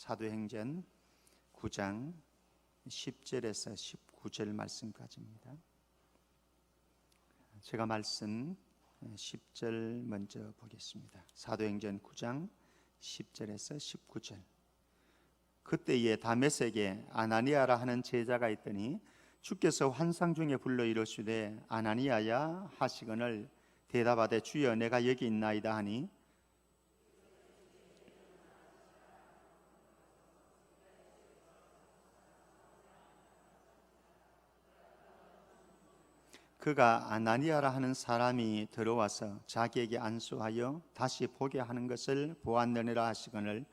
사도행전 9장 10절에서 19절 말씀까지입니다. 제가 말씀 10절 먼저 보겠습니다. 사도행전 9장 10절에서 19절. 그때에 다메섹에 아나니아라 하는 제자가 있더니 주께서 환상 중에 불러 이르시되 아나니아야 하시거늘 대답하되 주여 내가 여기 있나이다 하니 그가 아나니아라 하는 사람이 들어와서 자기에게 안수하여 다시 보게 하는 것을 보았느니라 하시거늘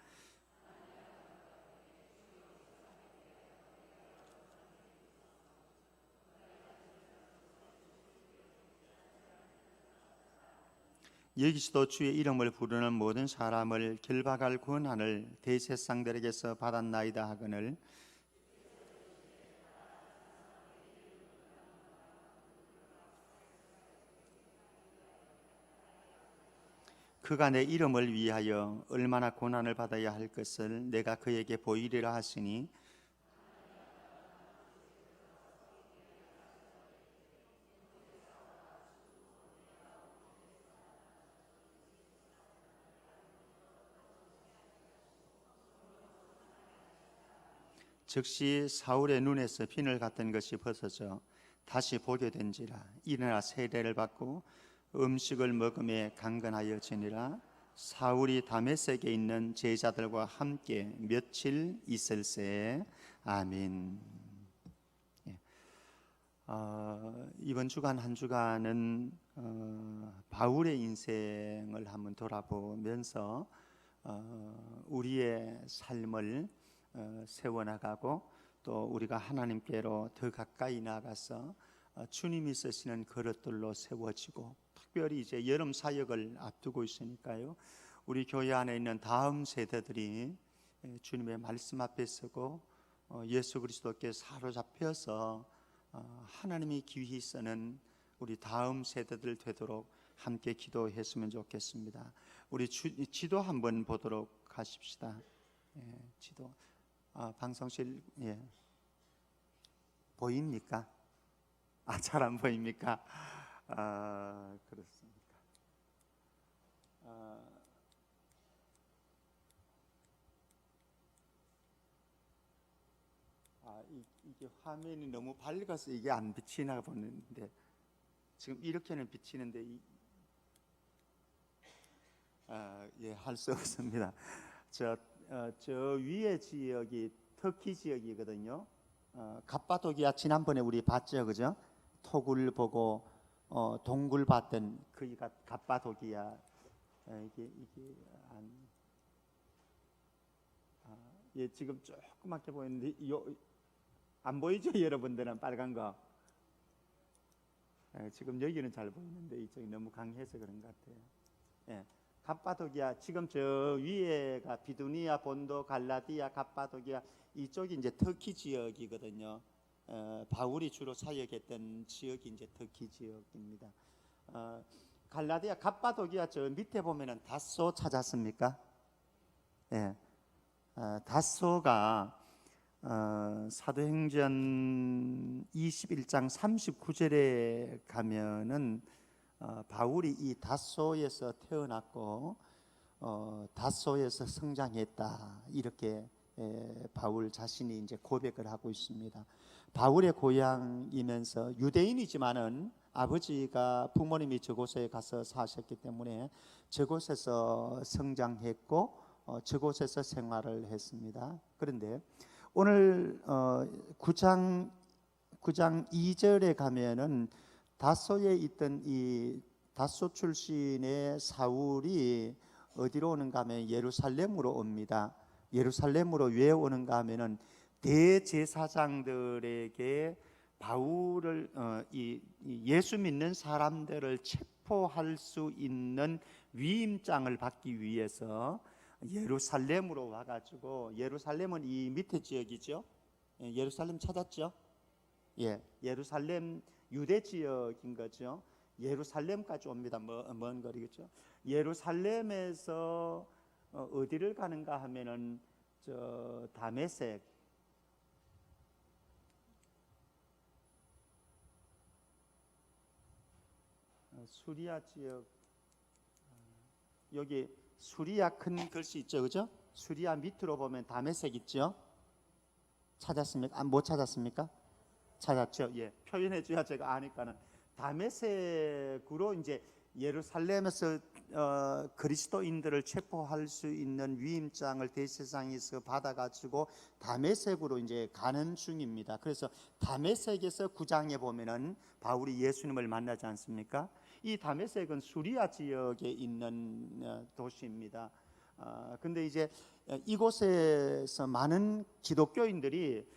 여기서도 주의 이름을 부르는 모든 사람을 결박할 권한을 대제사장들에게서 받았나이다 하거늘 그가 내 이름을 위하여 얼마나 고난을 받아야 할 것을 내가 그에게 보이리라 하시니 즉시 사울의 눈에서 비늘 같은 것이 벗어져 다시 보게 된지라. 일어나 세례를 받고 음식을 먹음에 강건하여지니라. 사울이 다메섹에 있는 제자들과 함께 며칠 있을세. 아멘. 이번 주간 한 주간은 바울의 인생을 한번 돌아보면서 우리의 삶을 세워나가고 또 우리가 하나님께로 더 가까이 나가서 주님이 쓰시는 그릇들로 세워지고 특별히 이제 여름 사역을 앞두고 있으니까요. 우리 교회 안에 있는 다음 세대들이 주님의 말씀 앞에 서고 예수 그리스도께 사로잡혀서 하나님이 귀히 쓰는 우리 다음 세대들 되도록 함께 기도했으면 좋겠습니다. 우리 지도 한번 보도록 하십시다. 지도. 방송실 보입니까? 잘 안 보입니까? 그렇습니까? 이게 화면이 너무 밝아서 이게 안 비치나 보는데 지금 이렇게는 비치는데 할 수 없습니다. 저 위에 지역이 터키 지역이거든요. 갑바도기아 지난번에 우리 봤죠, 그죠? 톡을 보고 동굴 봤던 거기가 갑바도기아. 이게 지금 조그맣게 보이는데 안 보이죠, 여러분들은 빨간 거? 지금 여기는 잘 보이는데 이쪽이 너무 강해서 그런 것 같아요. 갑바도기아 지금 저 위에가 비두니아, 본도, 갈라디아, 갑바도기아 이쪽이 이제 터키 지역이거든요. 바울이 주로 사역했던 지역이 이제 터키 지역입니다. 갈라디아, 갑바도기아 저 밑에 보면은 다소 찾았습니까? 다소가 사도행전 21장 39절에 가면은 바울이 이 다소에서 태어났고 다소에서 성장했다 이렇게 바울 자신이 이제 고백을 하고 있습니다. 바울의 고향이면서 유대인이지만은 아버지가 부모님이 저곳에 가서 사셨기 때문에 저곳에서 성장했고 저곳에서 생활을 했습니다. 그런데 오늘 9장 2절에 가면은 다소에 있던 이 다소 출신의 사울이 어디로 오는가 하면 예루살렘으로 옵니다. 예루살렘으로 왜 오는가 하면은 대제사장들에게 바울을 예수 믿는 사람들을 체포할 수 있는 위임장을 받기 위해서 예루살렘으로 와가지고, 예루살렘은 이 밑에 지역이죠. 예루살렘 찾았죠? 예루살렘 유대 지역인 거죠. 예루살렘까지 옵니다. 먼 거리겠죠. 예루살렘에서 어디를 가는가 하면은 다메섹, 수리아 지역, 여기 수리아 큰 글씨 있죠, 그죠? 수리아 밑으로 보면 다메섹 있죠? 찾았습니까? 못 찾았습니까? 찾았죠. 예, 표현해 줘야 제가 아니까는. 다메섹으로 이제 예루살렘에서 그리스도인들을 체포할 수 있는 위임장을 대제사장에서 받아가지고 다메섹으로 이제 가는 중입니다. 그래서 다메섹에서 9장에 보면은 바울이 예수님을 만나지 않습니까? 이 다메섹은 수리아 지역에 있는 도시입니다. 근데 이제 이곳에서 많은 기독교인들이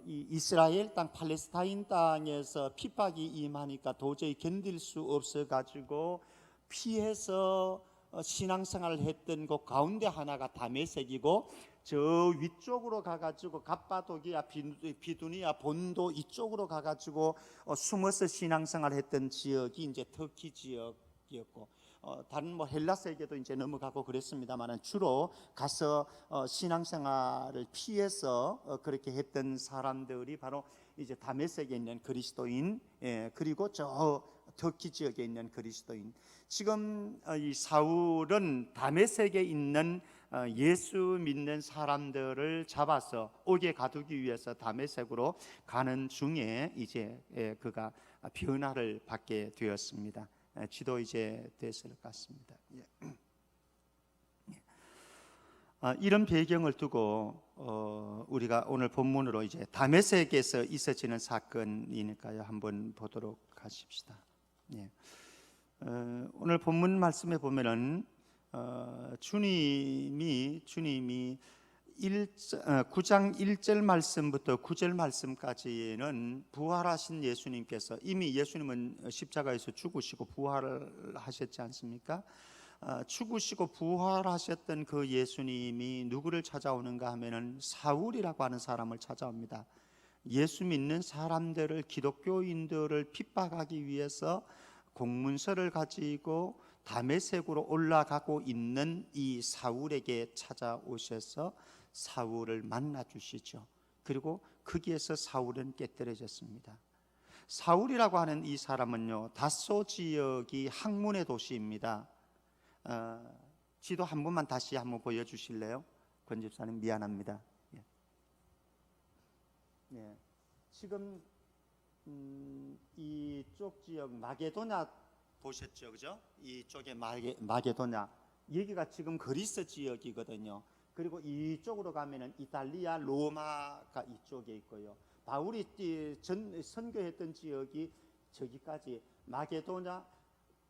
이 이스라엘 땅, 팔레스타인 땅에서 핍박이 임하니까 도저히 견딜 수 없어 가지고 피해서 신앙생활을 했던 곳 가운데 하나가 다메섹이고, 저 위쪽으로 가가지고 갑바도기아, 비두니아 본도 이쪽으로 가가지고 숨어서 신앙생활을 했던 지역이 이제 터키 지역이었고, 다른 뭐 헬라세계도 이제 넘어가고 그랬습니다만은 주로 가서 신앙생활을 피해서 그렇게 했던 사람들이 바로 이제 다메섹에 있는 그리스도인, 그리고 저 터키 지역에 있는 그리스도인. 지금 이 사울은 다메섹에 있는 예수 믿는 사람들을 잡아서 옥에 가두기 위해서 다메섹으로 가는 중에 이제 그가 변화를 받게 되었습니다. 지도 이제 됐을 것 같습니다. 이런 배경을 두고 우리가 오늘 본문으로 이제 다메섹에서 있어지는 사건이니까요, 한번 보도록 하십시다. 오늘 본문 말씀에 보면은 주님이 9장 1절 말씀부터 9절 말씀까지는 부활하신 예수님께서, 이미 예수님은 십자가에서 죽으시고 부활을 하셨지 않습니까? 죽으시고 부활하셨던 그 예수님이 누구를 찾아오는가 하면은 사울이라고 하는 사람을 찾아옵니다. 예수 믿는 사람들을, 기독교인들을 핍박하기 위해서 공문서를 가지고 다메섹으로 올라가고 있는 이 사울에게 찾아오셔서 사울을 만나 주시죠. 그리고 거기에서 사울은 깨뜨려졌습니다. 사울이라고 하는 이 사람은요, 다소 지역이 학문의 도시입니다. 지도 한 번만 다시 한번 보여주실래요? 권 집사님, 미안합니다. 지금 이쪽 지역 마게도냐 보셨죠, 그죠? 이쪽에 마게도냐, 여기가 지금 그리스 지역이거든요. 그리고 이쪽으로 가면은 이탈리아 로마가 이쪽에 있고요. 바울이 선교했던 지역이 저기까지 마게도냐,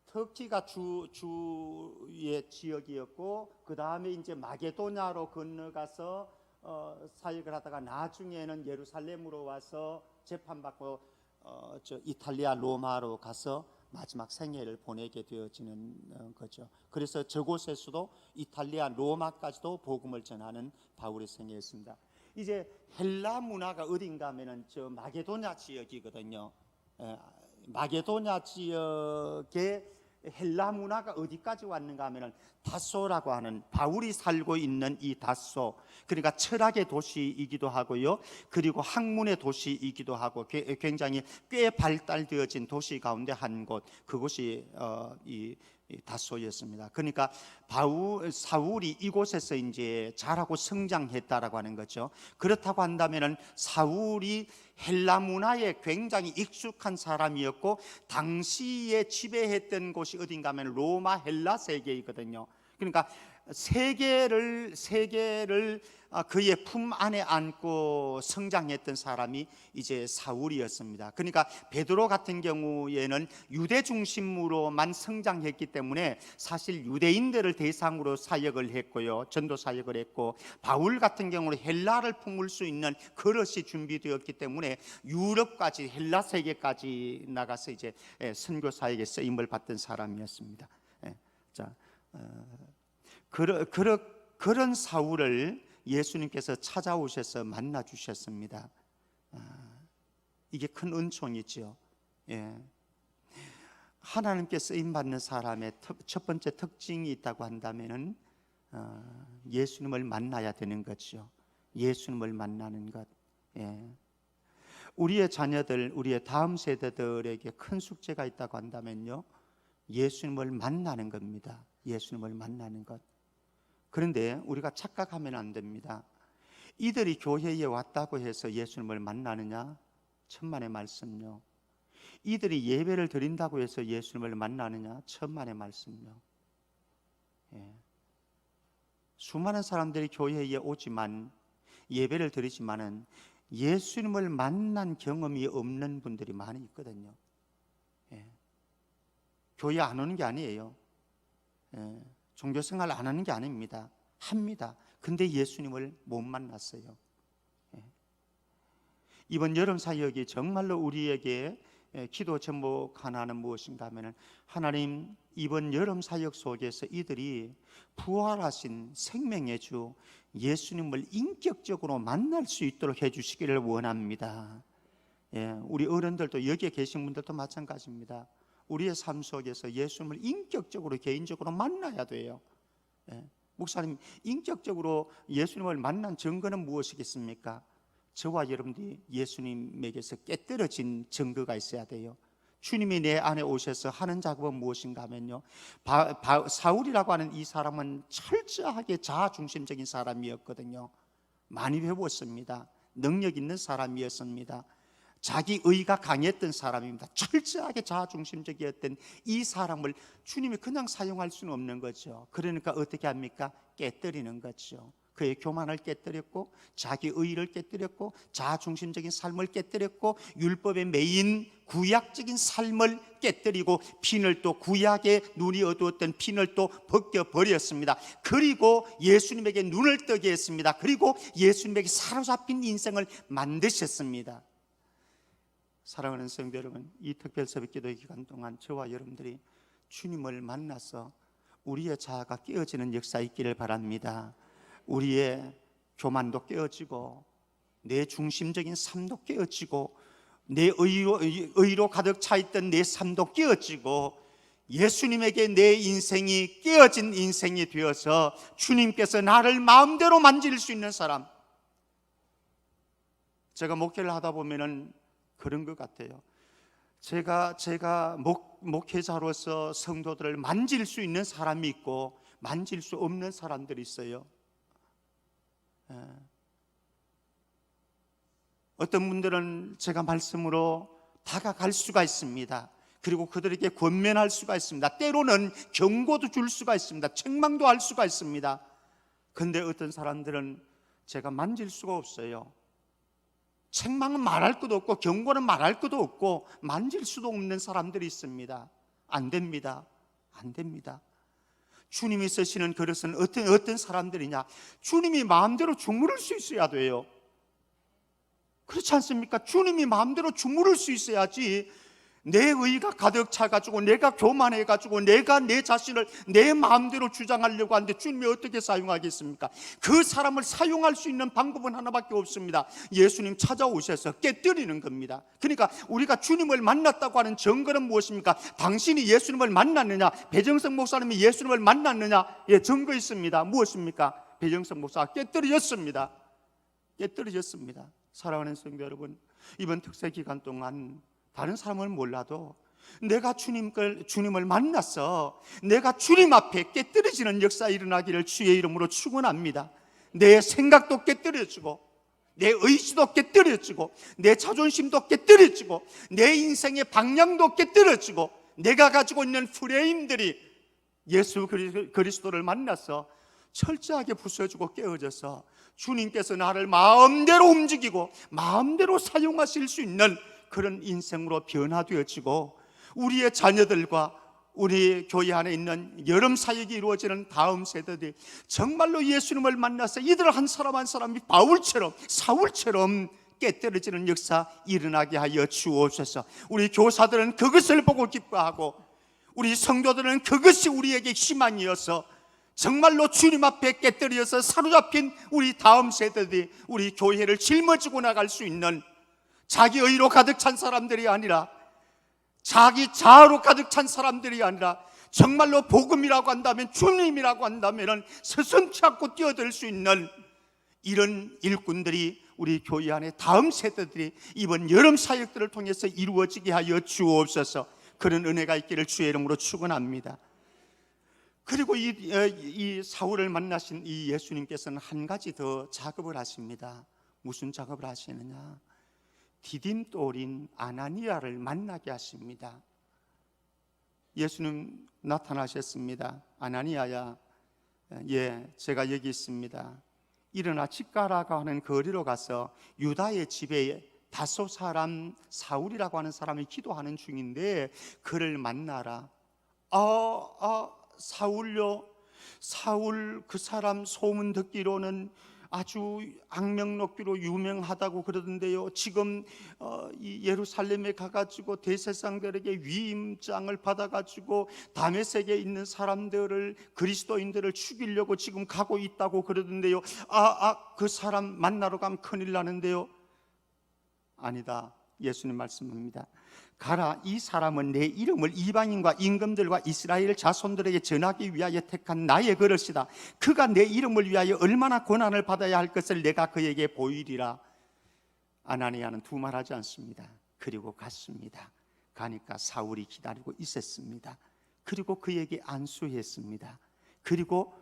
터키가 주의 지역이었고, 그 다음에 이제 마게도냐로 건너가서 사역을 하다가 나중에는 예루살렘으로 와서 재판받고 저 이탈리아 로마로 가서 마지막 생애를 보내게 되어지는 거죠. 그래서 저곳에서도 이탈리아 로마까지도 복음을 전하는 바울의 생애였습니다. 이제 헬라 문화가 어딘가 하면은 저 마게도냐 지역이거든요. 마게도냐 지역에 헬라 문화가 어디까지 왔는가 하면은 다소라고 하는, 바울이 살고 있는 이 다소, 그러니까 철학의 도시이기도 하고요, 그리고 학문의 도시이기도 하고 굉장히 꽤 발달되어진 도시 가운데 한 곳, 그곳이 이 다소였습니다. 그러니까 사울이 이곳에서 이제 자라고 성장했다라고 하는 거죠. 그렇다고 한다면은 사울이 헬라 문화에 굉장히 익숙한 사람이었고, 당시에 지배했던 곳이 어딘가 하면 로마 헬라 세계이거든요. 그러니까 세계를 그의 품 안에 안고 성장했던 사람이 이제 사울이었습니다. 그러니까 베드로 같은 경우에는 유대 중심으로만 성장했기 때문에 사실 유대인들을 대상으로 사역을 했고요, 전도 사역을 했고, 바울 같은 경우는 헬라를 품을 수 있는 그릇이 준비되었기 때문에 유럽까지, 헬라 세계까지 나가서 이제 선교 사역에 쓰임을 받던 사람이었습니다. 자, 그런 사울을 예수님께서 찾아오셔서 만나 주셨습니다. 이게 큰 은총이죠. 하나님께 쓰임 받는 사람의 첫 번째 특징이 있다고 한다면은 예수님을 만나야 되는 거죠. 예수님을 만나는 것. 우리의 자녀들, 우리의 다음 세대들에게 큰 숙제가 있다고 한다면요, 예수님을 만나는 겁니다. 예수님을 만나는 것. 그런데 우리가 착각하면 안 됩니다. 이들이 교회에 왔다고 해서 예수님을 만나느냐? 천만의 말씀요. 이들이 예배를 드린다고 해서 예수님을 만나느냐? 천만의 말씀요. 수많은 사람들이 교회에 오지만, 예배를 드리지만은 예수님을 만난 경험이 없는 분들이 많이 있거든요. 교회 안 오는 게 아니에요. 종교생활 안 하는 게 아닙니다. 합니다. 근데 예수님을 못 만났어요. 이번 여름 사역이 정말로 우리에게 기도 제목 하나는 무엇인가 하면, 하나님, 이번 여름 사역 속에서 이들이 부활하신 생명의 주 예수님을 인격적으로 만날 수 있도록 해주시기를 원합니다. 우리 어른들도, 여기에 계신 분들도 마찬가지입니다. 우리의 삶 속에서 예수님을 인격적으로, 개인적으로 만나야 돼요. 목사님, 인격적으로 예수님을 만난 증거는 무엇이겠습니까? 저와 여러분들이 예수님에게서 깨뜨려진 증거가 있어야 돼요. 주님이 내 안에 오셔서 하는 작업은 무엇인가 하면요, 사울이라고 하는 이 사람은 철저하게 자아중심적인 사람이었거든요. 많이 배웠습니다. 능력 있는 사람이었습니다. 자기 의가 강했던 사람입니다. 철저하게 자아중심적이었던 이 사람을 주님이 그냥 사용할 수는 없는 거죠. 그러니까 어떻게 합니까? 깨뜨리는 거죠. 그의 교만을 깨뜨렸고, 자기 의를 깨뜨렸고, 자아중심적인 삶을 깨뜨렸고, 율법의 메인 구약적인 삶을 깨뜨리고, 핀을 또, 구약의 눈이 어두웠던 핀을 또 벗겨버렸습니다. 그리고 예수님에게 눈을 뜨게 했습니다. 그리고 예수님에게 사로잡힌 인생을 만드셨습니다. 사랑하는 성도 여러분, 이 특별 새벽기도의 기간 동안 저와 여러분들이 주님을 만나서 우리의 자아가 깨어지는 역사 있기를 바랍니다. 우리의 교만도 깨어지고, 내 중심적인 삶도 깨어지고, 내 의로 가득 차 있던 내 삶도 깨어지고, 예수님에게 내 인생이 깨어진 인생이 되어서 주님께서 나를 마음대로 만질 수 있는 사람. 제가 목회를 하다 보면은 그런 것 같아요. 제가 목회자로서 성도들을 만질 수 있는 사람이 있고, 만질 수 없는 사람들이 있어요. 어떤 분들은 제가 말씀으로 다가갈 수가 있습니다. 그리고 그들에게 권면할 수가 있습니다. 때로는 경고도 줄 수가 있습니다. 책망도 할 수가 있습니다. 그런데 어떤 사람들은 제가 만질 수가 없어요. 책망은 말할 것도 없고, 경고는 말할 것도 없고, 만질 수도 없는 사람들이 있습니다. 안 됩니다. 안 됩니다. 주님이 쓰시는 그릇은 어떤 사람들이냐? 주님이 마음대로 주무를 수 있어야 돼요. 그렇지 않습니까? 주님이 마음대로 주무를 수 있어야지, 내 의가 가득 차가지고, 내가 교만해가지고, 내가 내 자신을 내 마음대로 주장하려고 하는데 주님이 어떻게 사용하겠습니까? 그 사람을 사용할 수 있는 방법은 하나밖에 없습니다. 예수님 찾아오셔서 깨뜨리는 겁니다. 그러니까 우리가 주님을 만났다고 하는 증거는 무엇입니까? 당신이 예수님을 만났느냐? 배정석 목사님이 예수님을 만났느냐? 증거 있습니다. 무엇입니까? 배정석 목사가 깨뜨려졌습니다. 깨뜨려졌습니다. 사랑하는 성도 여러분, 이번 특세 기간 동안 다른 사람을 몰라도 내가 주님을 만나서 내가 주님 앞에 깨뜨려지는 역사 일어나기를 주의 이름으로 축원합니다. 내 생각도 깨뜨려지고, 내 의지도 깨뜨려지고, 내 자존심도 깨뜨려지고, 내 인생의 방향도 깨뜨려지고, 내가 가지고 있는 프레임들이 예수 그리스도를 만나서 철저하게 부서지고 깨어져서 주님께서 나를 마음대로 움직이고 마음대로 사용하실 수 있는 그런 인생으로 변화되어지고, 우리의 자녀들과 우리 교회 안에 있는 여름 사역이 이루어지는 다음 세대들이 정말로 예수님을 만나서 이들 한 사람 한 사람이 사울처럼 깨뜨려지는 역사 일어나게 하여 주옵소서. 우리 교사들은 그것을 보고 기뻐하고, 우리 성도들은 그것이 우리에게 희망이어서 정말로 주님 앞에 깨뜨려서 사로잡힌 우리 다음 세대들이 우리 교회를 짊어지고 나갈 수 있는, 자기 의로 가득 찬 사람들이 아니라, 자기 자아로 가득 찬 사람들이 아니라 정말로 복음이라고 한다면, 주님이라고 한다면 서슴지 않고 뛰어들 수 있는 이런 일꾼들이 우리 교회 안에 다음 세대들이 이번 여름 사역들을 통해서 이루어지게 하여 주옵소서. 그런 은혜가 있기를 주의 이름으로 축원합니다. 그리고 이 사울을 만나신 이 예수님께서는 한 가지 더 작업을 하십니다. 무슨 작업을 하시느냐? 디딤돌인 아나니아를 만나게 하십니다. 예수님 나타나셨습니다. 아나니아야, 제가 여기 있습니다. 일어나 집 가라고 하는 거리로 가서 유다의 집에 다소 사람 사울이라고 하는 사람이 기도하는 중인데 그를 만나라. 사울요? 사울 그 사람 소문 듣기로는 아주 악명 높기로 유명하다고 그러던데요. 지금 이 예루살렘에 가가지고 대제사장들에게 위임장을 받아가지고 다메섹에 있는 사람들을, 그리스도인들을 죽이려고 지금 가고 있다고 그러던데요. 그 사람 만나러 가면 큰일 나는데요. 아니다. 예수님 말씀합니다. 가라. 이 사람은 내 이름을 이방인과 임금들과 이스라엘 자손들에게 전하기 위하여 택한 나의 그릇이다. 그가 내 이름을 위하여 얼마나 고난을 받아야 할 것을 내가 그에게 보이리라. 아나니아는 두말하지 않습니다. 그리고 갔습니다. 가니까 사울이 기다리고 있었습니다. 그리고 그에게 안수했습니다. 그리고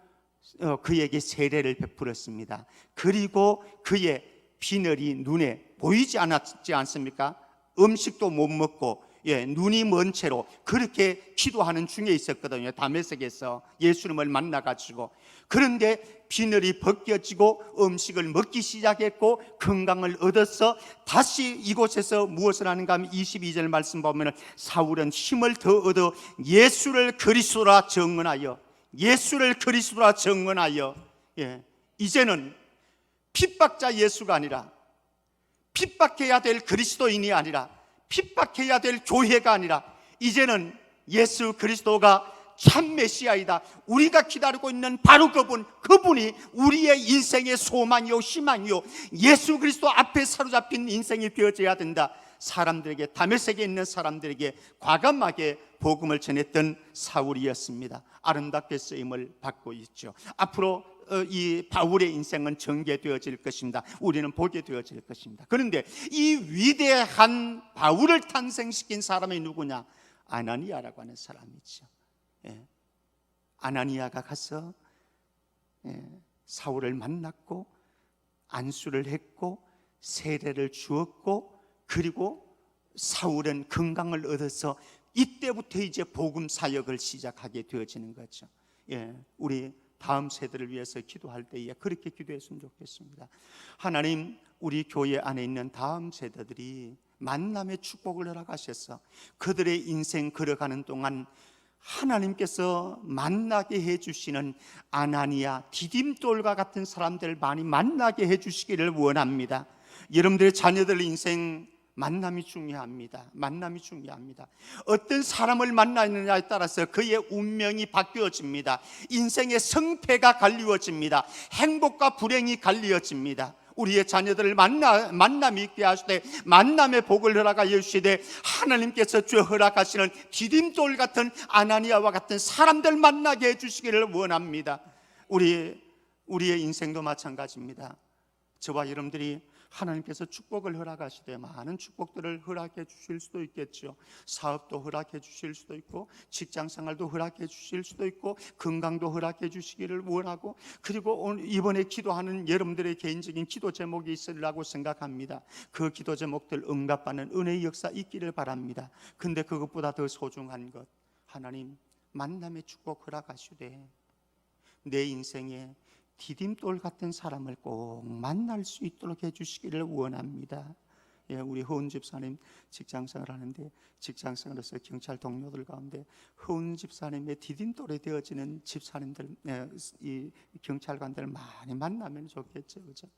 그에게 세례를 베풀었습니다. 그리고 그의 비늘이 눈에 보이지 않았지 않습니까? 음식도 못 먹고 눈이 먼 채로 그렇게 기도하는 중에 있었거든요. 다메섹에서 예수님을 만나가지고. 그런데 비늘이 벗겨지고 음식을 먹기 시작했고 건강을 얻어서 다시 이곳에서 무엇을 하는가 하면 22절 말씀 보면 사울은 힘을 더 얻어 예수를 그리스도라 증언하여, 예수를 그리스도라 증언하여, 이제는 핍박자 예수가 아니라, 핍박해야 될 그리스도인이 아니라, 핍박해야 될 교회가 아니라 이제는 예수 그리스도가 참 메시아이다. 우리가 기다리고 있는 바로 그분이 우리의 인생의 소망이요 희망이요 예수 그리스도 앞에 사로잡힌 인생이 되어져야 된다. 사람들에게, 다메섹에 있는 사람들에게 과감하게 복음을 전했던 사울이었습니다. 아름답게 쓰임을 받고 있죠. 앞으로 이 바울의 인생은 전개되어질 것입니다. 우리는 보게 되어질 것입니다. 그런데 이 위대한 바울을 탄생시킨 사람이 누구냐? 아나니아라고 하는 사람이죠. 아나니아가 가서 사울을 만났고 안수를 했고 세례를 주었고, 그리고 사울은 건강을 얻어서 이때부터 이제 복음 사역을 시작하게 되어지는 거죠. 우리 다음 세대를 위해서 기도할 때에 그렇게 기도했으면 좋겠습니다. 하나님, 우리 교회 안에 있는 다음 세대들이 만남의 축복을 허락하셔서 그들의 인생 걸어가는 동안 하나님께서 만나게 해주시는 아나니아, 디딤돌과 같은 사람들 많이 만나게 해주시기를 원합니다. 여러분들의 자녀들 인생 만남이 중요합니다. 만남이 중요합니다. 어떤 사람을 만나느냐에 따라서 그의 운명이 바뀌어집니다. 인생의 성패가 갈리워집니다. 행복과 불행이 갈리워집니다. 우리의 자녀들을 만남이 있게 하시되 만남의 복을 허락하여 주시되 하나님께서 주 허락하시는 디딤돌 같은 아나니아와 같은 사람들 만나게 해주시기를 원합니다. 우리의 인생도 마찬가지입니다. 저와 여러분들이 하나님께서 축복을 허락하시되 많은 축복들을 허락해 주실 수도 있겠죠. 사업도 허락해 주실 수도 있고, 직장생활도 허락해 주실 수도 있고, 건강도 허락해 주시기를 원하고, 그리고 이번에 기도하는 여러분들의 개인적인 기도 제목이 있으리라고 생각합니다. 그 기도 제목들 응답받는 은혜의 역사 있기를 바랍니다. 근데 그것보다 더 소중한 것, 하나님 만남의 축복 허락하시되 내 인생에 디딤돌 같은 사람을 꼭 만날 수 있도록 해주시기를 원합니다. 우리 허은 집사님 직장생활 하는데, 직장생활에서 경찰 동료들 가운데 허은 집사님의 디딤돌이 되어지는 집사님들, 이 경찰관들 많이 만나면 좋겠죠, 그죠?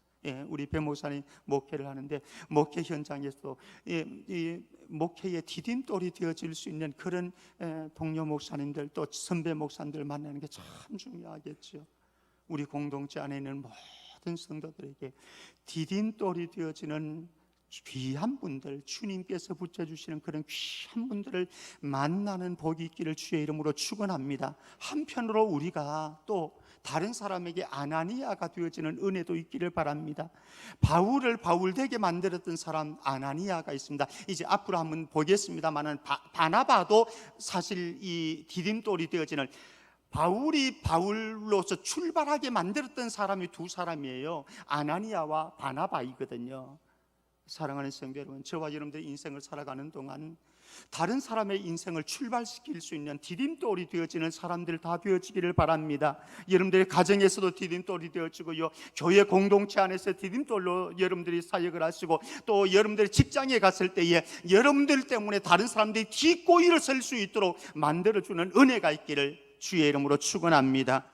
우리 배 목사님 목회를 하는데 목회 현장에서도 이 목회의 디딤돌이 되어질 수 있는 그런 동료 목사님들, 또 선배 목사님들 만나는 게 참 중요하겠죠. 우리 공동체 안에 있는 모든 성도들에게 디딤돌이 되어지는 귀한 분들, 주님께서 붙여주시는 그런 귀한 분들을 만나는 복이 있기를 주의 이름으로 축원합니다. 한편으로 우리가 또 다른 사람에게 아나니아가 되어지는 은혜도 있기를 바랍니다. 바울을 바울되게 만들었던 사람 아나니아가 있습니다. 이제 앞으로 한번 보겠습니다만은 바나바도 사실 이 디딤돌이 되어지는, 바울이 바울로서 출발하게 만들었던 사람이 두 사람이에요. 아나니아와 바나바이거든요. 사랑하는 성도 여러분, 저와 여러분들의 인생을 살아가는 동안 다른 사람의 인생을 출발시킬 수 있는 디딤돌이 되어지는 사람들 다 되어지기를 바랍니다. 여러분들의 가정에서도 디딤돌이 되어지고요, 교회 공동체 안에서 디딤돌로 여러분들이 사역을 하시고, 또 여러분들이 직장에 갔을 때에 여러분들 때문에 다른 사람들이 뒷고이를 설 수 있도록 만들어주는 은혜가 있기를 주의 이름으로 축원합니다.